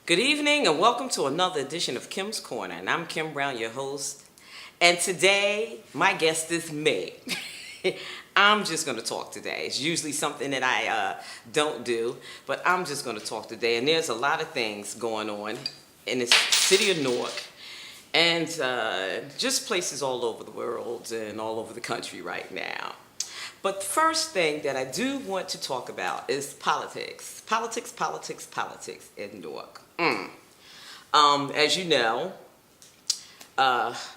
Good evening and welcome to another edition of Kim's Corner. And I'm Kim Brown, your host. And today, my guest is me. I'm just going to talk today. It's usually something that I don't do, but I'm just going to talk today. And there's a lot of things going on in the city of Newark and just places all over the world and all over the country right now. But the first thing that I do want to talk about is politics. Politics in Newark. As you know,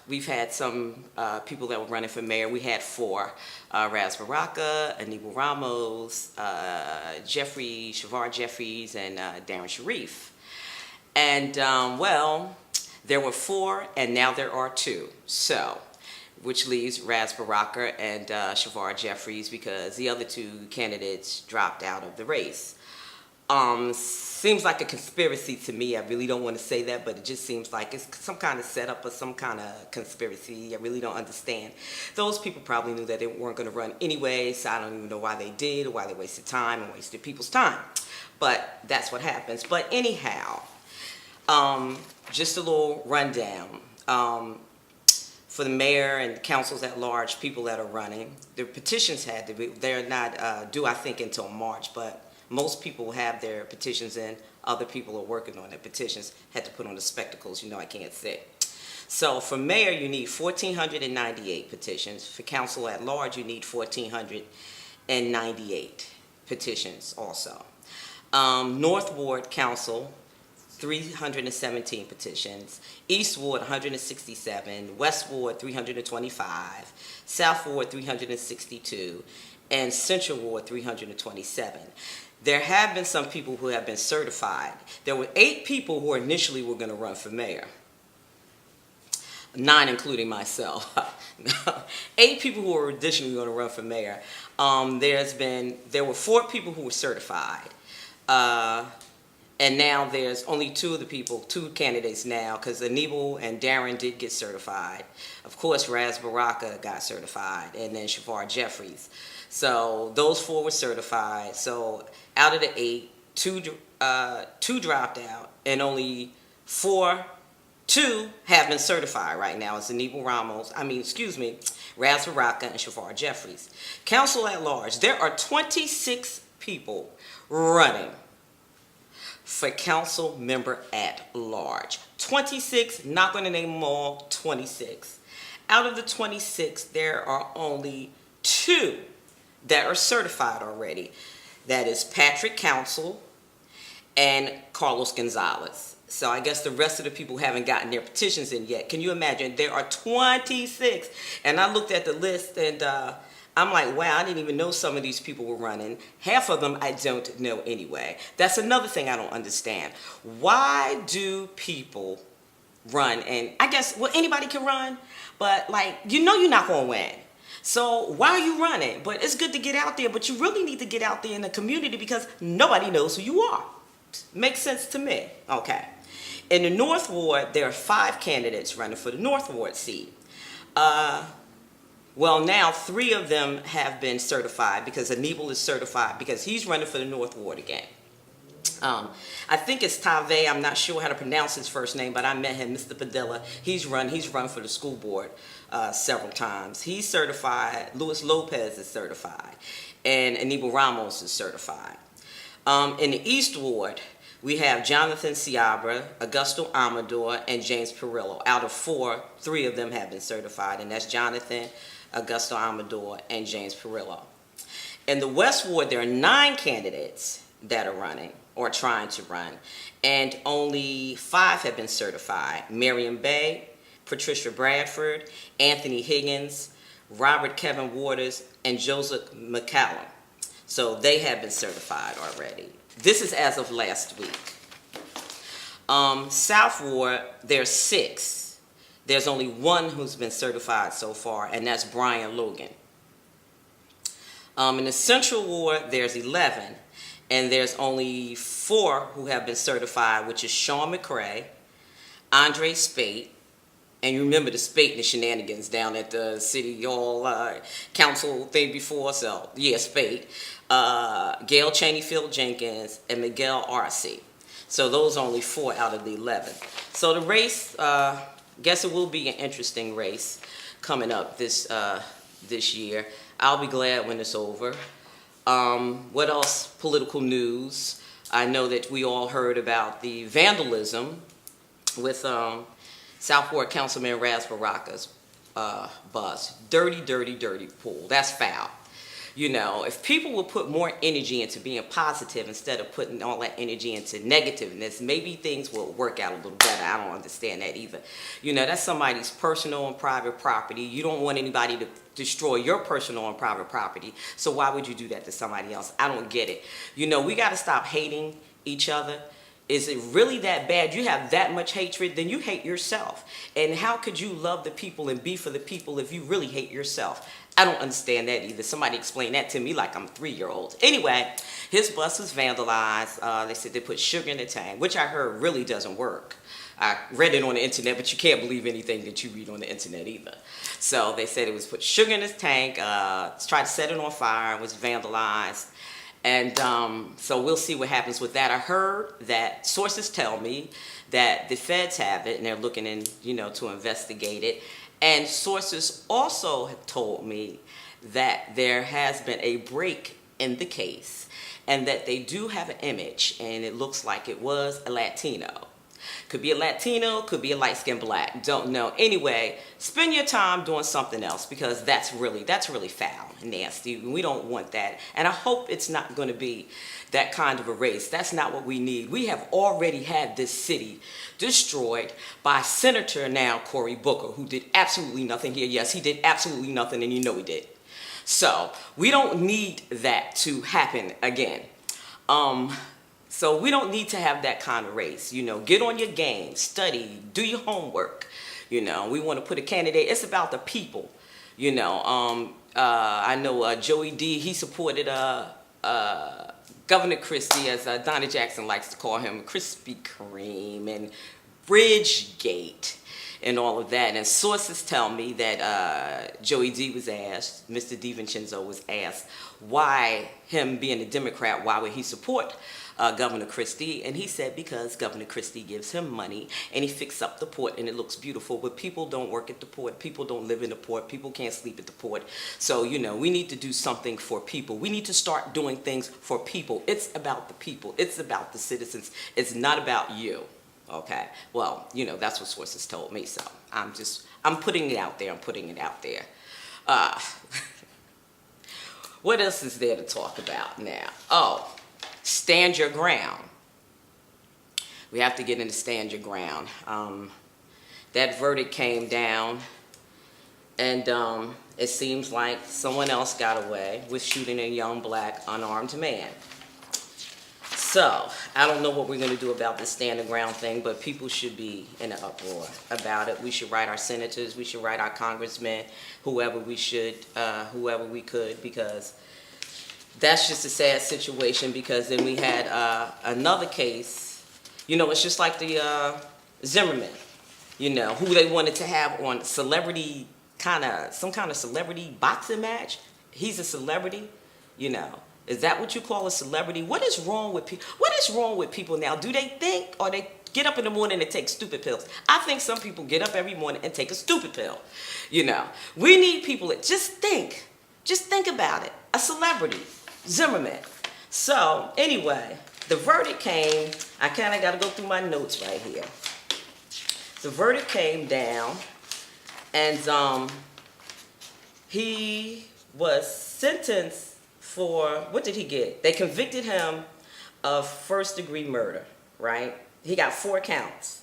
we've had some people that were running for mayor. We had four: Ras Baraka, Anibal Ramos, Shavar Jeffries, and Darren Sharif. And there were four, and now there are two. So, which leaves Ras Baraka and Shavar Jeffries because the other two candidates dropped out of the race. Seems like a conspiracy to me. I really don't want to say that, but it just seems like it's some kind of setup or some kind of conspiracy. I really don't understand. Those people probably knew that they weren't going to run anyway, so I don't even know why they did or why they wasted time and wasted people's time. But that's what happens. But anyhow, just a little rundown. For the mayor and councils at large, people that are running, their petitions had to be, they're not due, I think, until March, but most people have their petitions in. Other people are working on their petitions. Had to put on the spectacles. You know I can't sit. So for mayor, you need 1,498 petitions. For council at large, you need 1,498 petitions also. North Ward Council, 317 petitions. East Ward, 167. West Ward, 325. South Ward, 362. And Central Ward, 327. There have been some people who have been certified. There were 8 people who initially were going to run for mayor. 9 including myself. 8 people who were additionally going to run for mayor. There were 4 people who were certified. And now there's only 2 candidates now, because Anibal and Darren did get certified. Of course, Ras Baraka got certified, and then Shavar Jeffries. So those 4 were certified. So out of the 8, 2 dropped out, and only 2 have been certified right now. It's Ras Baraka and Shavar Jeffries. Council at large, there are 26 people running for council member at large. 26, not going to name them all, 26. Out of the 26, there are only 2 that are certified already. That is Patrick Council and Carlos Gonzalez. So I guess the rest of the people haven't gotten their petitions in yet. Can you imagine? There are 26. And I looked at the list and I'm like, wow, I didn't even know some of these people were running. Half of them I don't know anyway. That's another thing I don't understand. Why do people run? And I guess, well, anybody can run, but you're not going to win. So why are you running? But it's good to get out there, but you really need to get out there in the community because nobody knows who you are. Makes sense to me. Okay. In the North Ward, there are 5 candidates running for the North Ward seat. Well, now 3 of them have been certified because Anibal is certified because he's running for the North Ward again. I think it's Tave. I'm not sure how to pronounce his first name, but I met him, Mr. Padilla. He's run for the school board several times. He's certified. Luis Lopez is certified. And Anibal Ramos is certified. In the East Ward, we have Jonathan Ciabra, Augusto Amador, and James Perillo. Out of 4, 3 of them have been certified, and that's Jonathan, Augusto Amador, and James Perillo. In the West Ward, there are 9 candidates that are running or trying to run, and only 5 have been certified. Miriam Bay, Patricia Bradford, Anthony Higgins, Robert Kevin Waters, and Joseph McCallum. So they have been certified already. This is as of last week. South Ward, there's 6. There's only 1 who's been certified so far, and that's Brian Logan. In the Central Ward, there's 11, and there's only 4 who have been certified, which is Sean McCray, Andre Spate, and you remember the Spate and the shenanigans down at the City Hall Council thing before, so yeah, Spate, Gail Cheneyfield Jenkins, and Miguel Arce. So those are only 4 out of the 11. So the race, guess it will be an interesting race coming up this year. I'll be glad when it's over. What else? Political news. I know that we all heard about the vandalism with Southport Councilman Ras Baraka's bus. Dirty, dirty, dirty pool. That's foul. You know, if people would put more energy into being positive instead of putting all that energy into negativeness, maybe things will work out a little better. I don't understand that either. You know, that's somebody's personal and private property. You don't want anybody to destroy your personal and private property. So why would you do that to somebody else? I don't get it. You know, we got to stop hating each other. Is it really that bad? You have that much hatred, then you hate yourself. And how could you love the people and be for the people if you really hate yourself? I don't understand that either. Somebody explained that to me like I'm a 3-year-old. Anyway, his bus was vandalized. They said they put sugar in the tank, which I heard really doesn't work. I read it on the internet, but you can't believe anything that you read on the internet either. So they said it was put sugar in his tank, tried to set it on fire, it was vandalized. And so we'll see what happens with that. I heard that sources tell me that the feds have it and they're looking in, you know, to investigate it. And sources also have told me that there has been a break in the case and that they do have an image and it looks like it was a Latino. Could be a Latino, could be a light-skinned black, don't know. Anyway, spend your time doing something else because that's really foul and nasty. We don't want that. And I hope it's not going to be that kind of a race. That's not what we need. We have already had this city destroyed by Senator now Cory Booker, who did absolutely nothing here. Yes, he did absolutely nothing, and you know he did. So we don't need that to happen again. So we don't need to have that kind of race. You know, get on your game, study, do your homework. You know, we want to put a candidate. It's about the people. You know, I know Joey D. He supported Governor Christie, as Donna Jackson likes to call him, Krispy Kreme and Bridgegate and all of that. And sources tell me that Joey D. was asked, Mr. DiVincenzo was asked, why him being a Democrat, why would he support Governor Christie? And he said because Governor Christie gives him money and he fixed up the port and it looks beautiful, but people don't work at the port, people don't live in the port, people can't sleep at the port. So, you know, we need to do something for people. We need to start doing things for people. It's about the people. It's about the citizens. It's not about you. Okay? Well, you know, that's what sources told me, so I'm putting it out there. I'm putting it out there. What else is there to talk about now? Oh, stand your ground. We have to get into stand your ground. That verdict came down, and it seems like someone else got away with shooting a young black unarmed man. So, I don't know what we're going to do about this stand your ground thing, but people should be in an uproar about it. We should write our senators, we should write our congressmen, whoever we could, because that's just a sad situation. Because then we had another case, you know, it's just like the Zimmerman, you know, who they wanted to have on celebrity, some kind of celebrity boxing match. He's a celebrity, you know. Is that what you call a celebrity? What is wrong with people? What is wrong with people now? Do they think, or they get up in the morning and take stupid pills? I think some people get up every morning and take a stupid pill. You know, we need people that just think about it. A celebrity, Zimmerman. So anyway, the verdict came. I kind of got to go through my notes right here. The verdict came down, and he was sentenced for, what did he get? They convicted him of first-degree murder, right? He got 4 counts,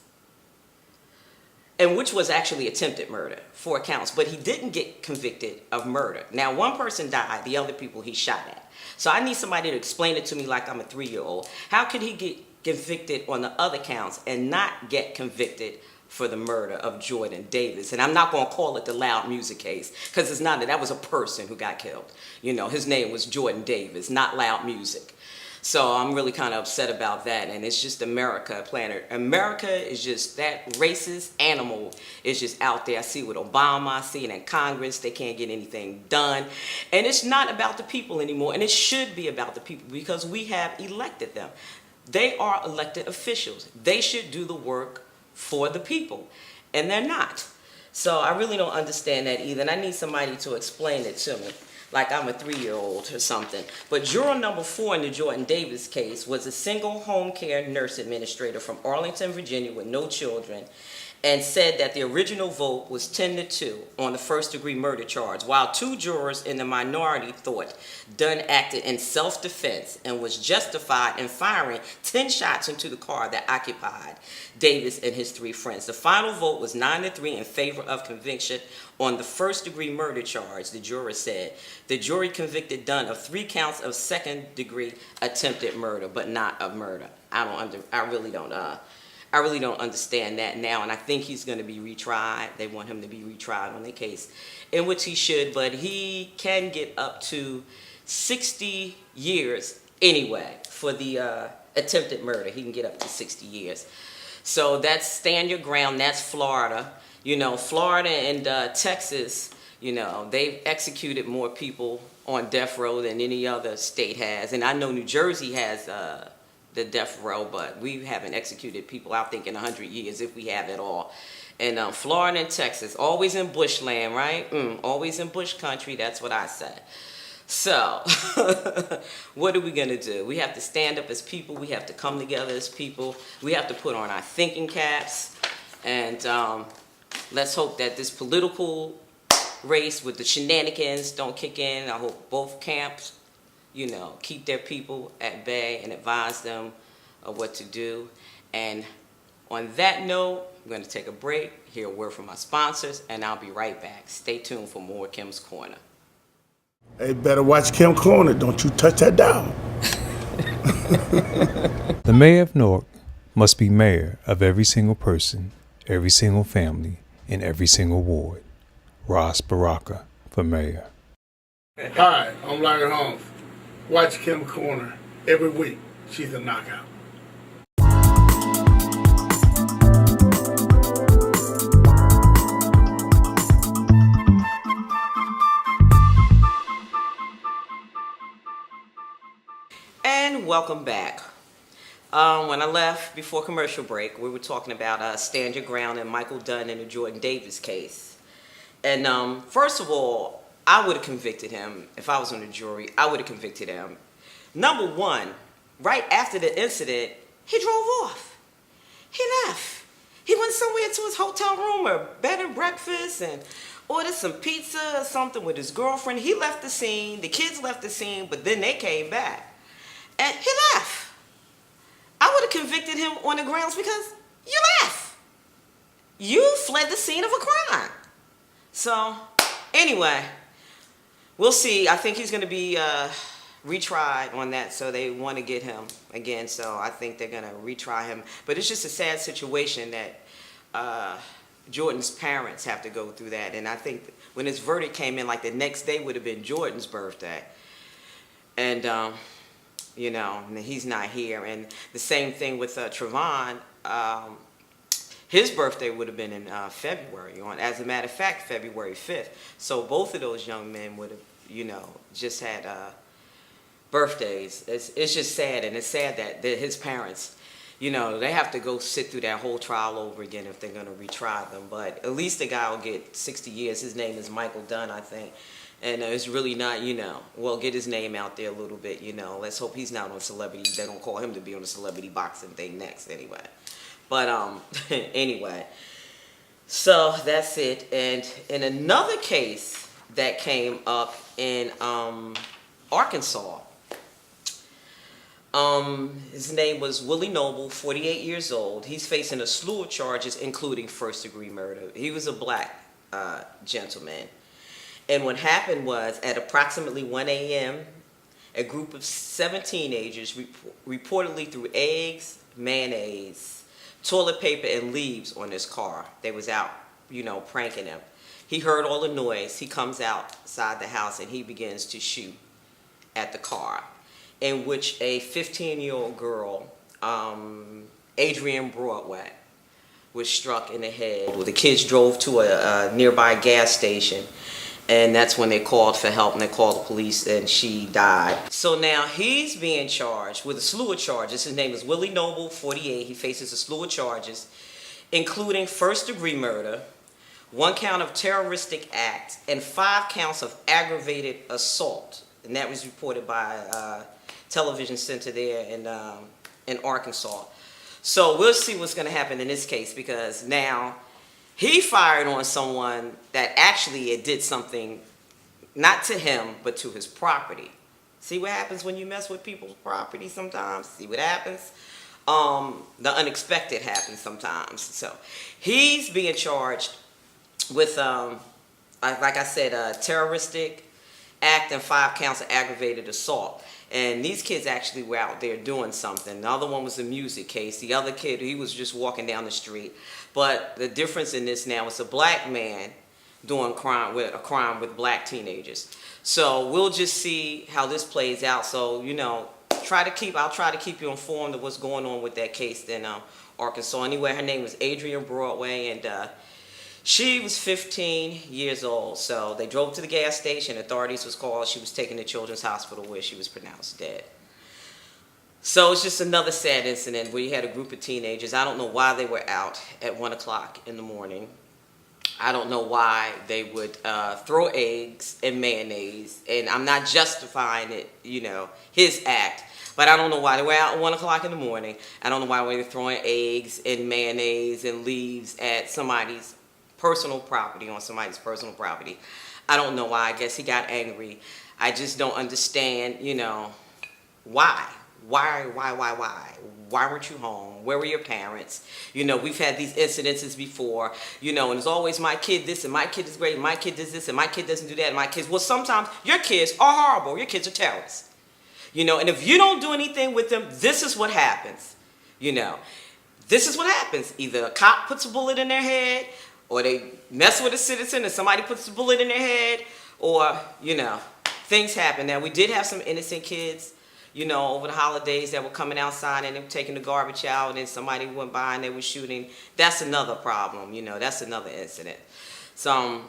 and which was actually attempted murder, 4 counts, but he didn't get convicted of murder. Now, one person died, the other people he shot at. So I need somebody to explain it to me like I'm a 3-year-old. How could he get convicted on the other counts and not get convicted for the murder of Jordan Davis? And I'm not going to call it the Loud Music case, because it's not. That was a person who got killed. You know, his name was Jordan Davis, not Loud Music. So I'm really kind of upset about that. And it's just America, planet. America is just, that racist animal is just out there. I see it with Obama. I see it in Congress. They can't get anything done. And it's not about the people anymore. And it should be about the people, because we have elected them. They are elected officials. They should do the work for the people, and they're not. So I really don't understand that either, and I need somebody to explain it to me, like I'm a 3-year-old or something. But juror number 4 in the Jordan Davis case was a single home care nurse administrator from Arlington, Virginia, with no children, and said that the original vote was 10-2 on the first-degree murder charge, while 2 jurors in the minority thought Dunn acted in self-defense and was justified in firing 10 shots into the car that occupied Davis and his 3 friends. The final vote was 9-3 in favor of conviction on the first-degree murder charge, the juror said. The jury convicted Dunn of 3 counts of second-degree attempted murder, but not of murder. I really don't understand that now, and I think he's going to be retried. They want him to be retried on the case, in which he should, but he can get up to 60 years anyway for the attempted murder. He can get up to 60 years. So that's stand your ground. That's Florida. You know, Florida and Texas, you know, they've executed more people on death row than any other state has, and I know New Jersey has the death row, but we haven't executed people, I think, in 100 years, if we have at all. And Florida and Texas, always in bushland, right? Always in bush country, that's what I said. So, what are we going to do? We have to stand up as people. We have to come together as people. We have to put on our thinking caps. And let's hope that this political race with the shenanigans don't kick in. I hope both camps, you know, keep their people at bay and advise them of what to do. And on that note, I'm going to take a break, hear a word from my sponsors, and I'll be right back. Stay tuned for more Kim's Corner. Hey, better watch Kim Corner. Don't you touch that dial. The mayor of Newark must be mayor of every single person, every single family, in every single ward. Ras Baraka for mayor. Hi, I'm Larry Holmes. Watch Kim Corner every week. She's a knockout. And welcome back. When I left before commercial break, we were talking about Stand Your Ground and Michael Dunn in the Jordan Davis case. And first of all, I would have convicted him. If I was on the jury, I would have convicted him. Number one, right after the incident, he drove off. He left. He went somewhere to his hotel room or bed and breakfast and ordered some pizza or something with his girlfriend. He left the scene. The kids left the scene, but then they came back. And he left. I would have convicted him on the grounds because you left. You fled the scene of a crime. So, anyway, we'll see. I think he's going to be retried on that, so they want to get him again. So I think they're going to retry him. But it's just a sad situation that Jordan's parents have to go through that. And I think when his verdict came in, like the next day would have been Jordan's birthday. And you know, he's not here. And the same thing with Trayvon. His birthday would have been in February, as a matter of fact, February 5th. So both of those young men would have, you know, just had birthdays. It's just sad, and it's sad that his parents, you know, they have to go sit through that whole trial over again if they're going to retry them. But at least the guy will get 60 years. His name is Michael Dunn, I think. And it's really not, you know, well, get his name out there a little bit, you know. Let's hope he's not on Celebrity. They don't call him to be on the celebrity boxing thing next anyway. But anyway, so that's it. And in another case that came up in Arkansas, his name was Willie Noble, 48 years old. He's facing a slew of charges, including first-degree murder. He was a black gentleman. And what happened was, at approximately 1 a.m., a group of 7 teenagers reportedly threw eggs, mayonnaise, toilet paper, and leaves on his car. They was out, you know, pranking him. He heard all the noise. He comes outside the house and he begins to shoot at the car, in which a 15-year-old girl, Adrienne Broadway, was struck in the head. The kids drove to a nearby gas station, And that's when they called for help, and they called the police, and she died. So now he's being charged with a slew of charges. His name is Willie Noble, 48. He faces a slew of charges, including first-degree murder, 1 count of terroristic act, and 5 counts of aggravated assault. And that was reported by television center there in Arkansas. So we'll see what's going to happen in this case, because now he fired on someone that actually it did something not to him, but to his property. See what happens when you mess with people's property sometimes? See what happens? The unexpected happens sometimes. So he's being charged with, like I said, terroristic act and 5 counts of aggravated assault. And these kids actually were out there doing something. The other one was a music case. The other kid, he was just walking down the street. But the difference in this now is a black man doing a crime with black teenagers. So we'll just see how this plays out. So, you know, I'll try to keep you informed of what's going on with that case in Arkansas. Anyway, her name was Adrienne Broadway, and she was 15 years old. So they drove to the gas station. Authorities was called. She was taken to Children's Hospital, where she was pronounced dead. So it's just another sad incident where you had a group of teenagers. I don't know why they were out at 1 o'clock in the morning. I don't know why they would throw eggs and mayonnaise. And I'm not justifying it, you know, his act. But I don't know why they were out at 1 o'clock in the morning. I don't know why they were throwing eggs and mayonnaise and leaves at somebody's personal property, on somebody's personal property. I don't know why. I guess he got angry. I just don't understand, you know, why? Why? Why weren't you home? Where were your parents? You know, we've had these incidences before, you know, and it's always my kid this, and my kid is great, and my kid does this, and my kid doesn't do that, and my kids, well, sometimes your kids are horrible. Your kids are terrorists. You know, and if you don't do anything with them, this is what happens. You know, this is what happens. Either a cop puts a bullet in their head, or they mess with a citizen and somebody puts a bullet in their head, or, you know, things happen. Now, we did have some innocent kids, you know, over the holidays that were coming outside and they were taking the garbage out, and then somebody went by and they were shooting. That's another problem, you know, that's another incident. So,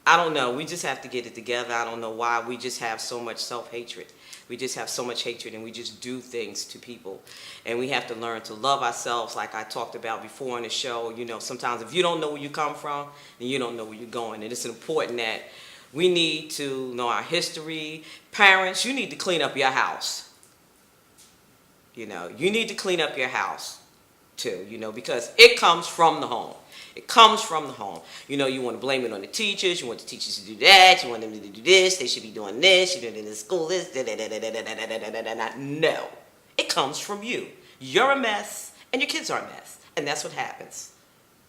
I don't know. We just have to get it together. I don't know why we just have so much self-hatred. We just have so much hatred, and we just do things to people. And we have to learn to love ourselves, like I talked about before in the show. You know, sometimes if you don't know where you come from, then you don't know where you're going. And it's important that we need to know our history. Parents, you need to clean up your house. You know, you need to clean up your house too, you know, because it comes from the home. It comes from the home. You know, you want to blame it on the teachers. You want the teachers to do that. You want them to do this. They should be doing this. You do it in the school this. No. It comes from you. You're a mess, and your kids are a mess. And that's what happens.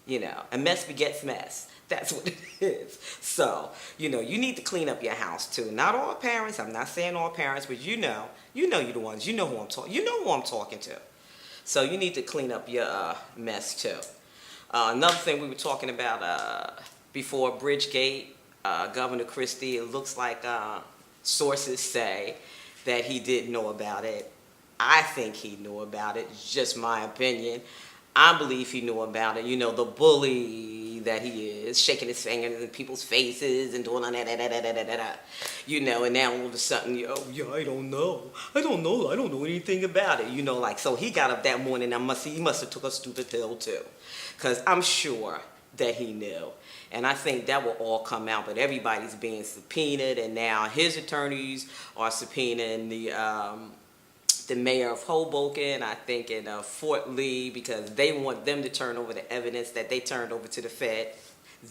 You know, a mess begets mess. That's what it is. So, you know, you need to clean up your house too. Not all parents. I'm not saying all parents, but you know you're the ones. You know who I'm talking. You know who I'm talking to. So you need to clean up your mess too. Another thing we were talking about before Bridgegate, Governor Christie, it looks like sources say that he didn't know about it. I think he knew about it. It's just my opinion. I believe he knew about it. You know, the bully that he is, shaking his fingers in people's faces and doing that. You know, and now all of a sudden, I don't know. I don't know anything about it. You know, like, so he got up that morning. He must have took a stupid pill too. Because I'm sure that he knew. And I think that will all come out. But everybody's being subpoenaed. And now his attorneys are subpoenaing the mayor of Hoboken, I think in Fort Lee, because they want them to turn over the evidence that they turned over to the Fed.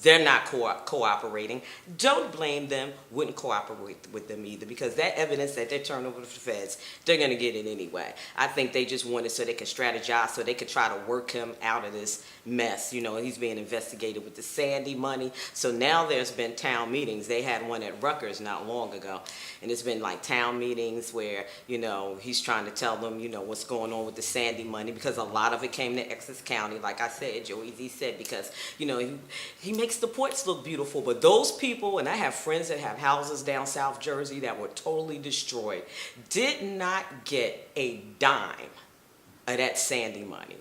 They're not cooperating. Don't blame them. Wouldn't cooperate with them either, because that evidence that they turned over to the feds, they're going to get it anyway. I think they just wanted so they could strategize, so they could try to work him out of this mess. You know, he's being investigated with the Sandy money. So now there's been town meetings. They had one at Rutgers not long ago. And it's been like town meetings where, you know, he's trying to tell them, you know, what's going on with the Sandy money, because a lot of it came to Essex County, like I said, Joey Z said, because, you know, he makes the ports look beautiful, but those people, and I have friends that have houses down South Jersey that were totally destroyed, did not get a dime of that Sandy money.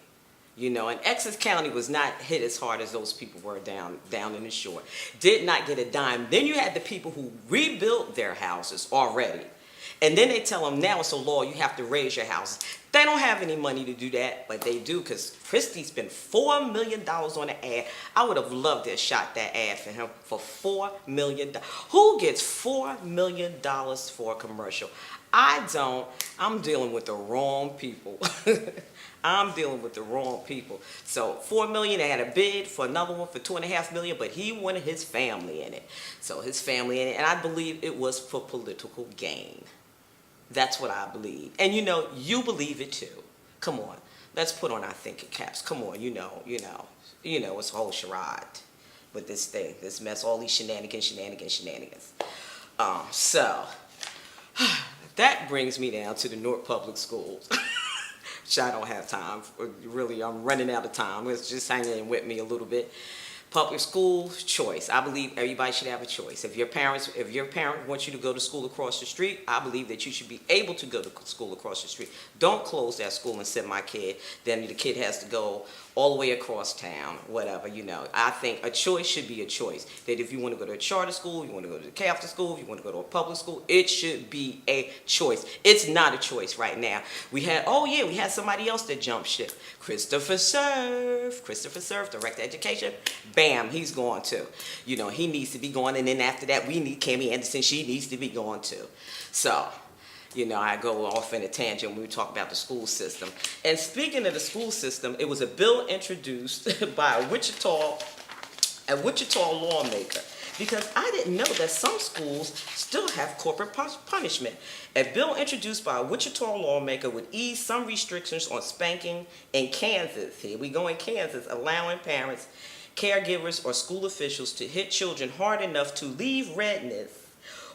You know, and Essex County was not hit as hard as those people were down in the shore. Did not get a dime. Then you had the people who rebuilt their houses already. And then they tell them now it's a law, you have to raise your houses. They don't have any money to do that, but they do because Christie spent $4 million on an ad. I would have loved to have shot that ad for him for $4 million. Who gets $4 million for a commercial? I don't. I'm dealing with the wrong people. I'm dealing with the wrong people. So $4 million, they had a bid for another one for $2.5 million, but he wanted his family in it. So his family in it, and I believe it was for political gain. That's what I believe. And you know, you believe it too. Come on. Let's put on our thinking caps. Come on, you know, it's a whole charade with this thing, this mess, all these shenanigans. So that brings me down to the Newark Public Schools. Which I don't have time for. Really, I'm running out of time. It's just hanging in with me a little bit. Public school choice. I believe everybody should have a choice. If your parent wants you to go to school across the street, I believe that you should be able to go to school across the street. Don't close that school and send my kid. Then the kid has to go all the way across town, whatever, you know. I think a choice should be a choice. That if you want to go to a charter school, you want to go to a Catholic school, if you want to go to a public school, it should be a choice. It's not a choice right now. We had somebody else that jumped ship. Christopher Surf, Director of Education. Bam, he's gone too. You know, he needs to be gone. And then after that, we need Cami Anderson. She needs to be gone too. So, you know, I go off in a tangent when we talk about the school system. And speaking of the school system, it was a bill introduced by a Wichita lawmaker. Because I didn't know that some schools still have corporal punishment. A bill introduced by a Wichita lawmaker would ease some restrictions on spanking in Kansas. Here we go in Kansas, allowing parents, caregivers, or school officials to hit children hard enough to leave redness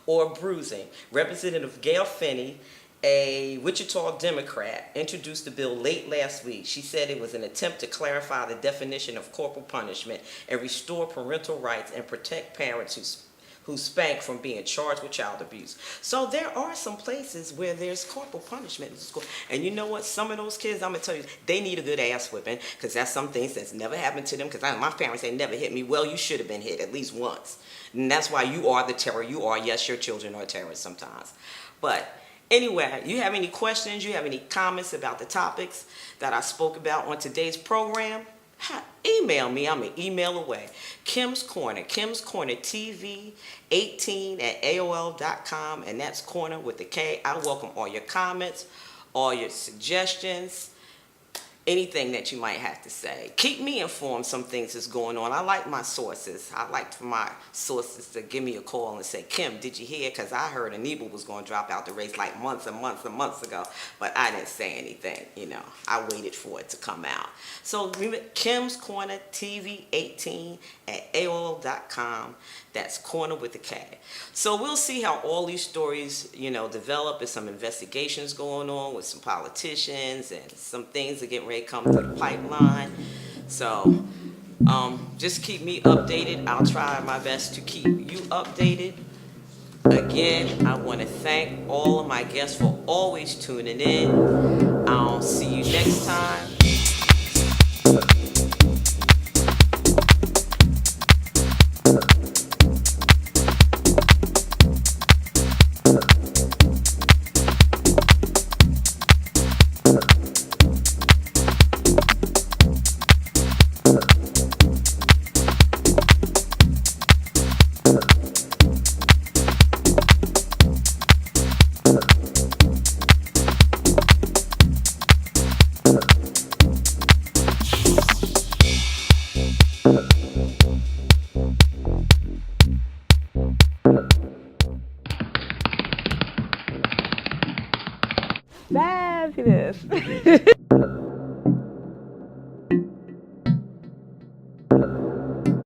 or bruising. Representative Gail Finney, a Wichita Democrat, introduced the bill late last week. She said it was an attempt to clarify the definition of corporal punishment and restore parental rights and protect parents who spank from being charged with child abuse. So there are some places where there's corporal punishment in school. And you know what? Some of those kids, I'm going to tell you, they need a good ass whipping because that's some things that's never happened to them because my parents, they never hit me. Well, you should have been hit at least once. And that's why you are the terror you are. Yes, your children are terrorists sometimes. But anyway, you have any questions, you have any comments about the topics that I spoke about on today's program, email me. I'm an email away. Kim's Corner TV 18@AOL.com, and that's corner with the K. I welcome all your comments, all your suggestions, anything that you might have to say. Keep me informed some things that's going on. I like my sources. I like for my sources to give me a call and say, Kim, did you hear? Because I heard Anibal was going to drop out the race like months and months and months ago, but I didn't say anything, you know. I waited for it to come out. So remember, Kim's Corner TV 18@AOL.com. That's corner with the K. So we'll see how all these stories, you know, develop. There's some investigations going on with some politicians and some things are getting ready to come through the pipeline. So just keep me updated. I'll try my best to keep you updated. Again, I want to thank all of my guests for always tuning in. I'll see you next time. Fabulous.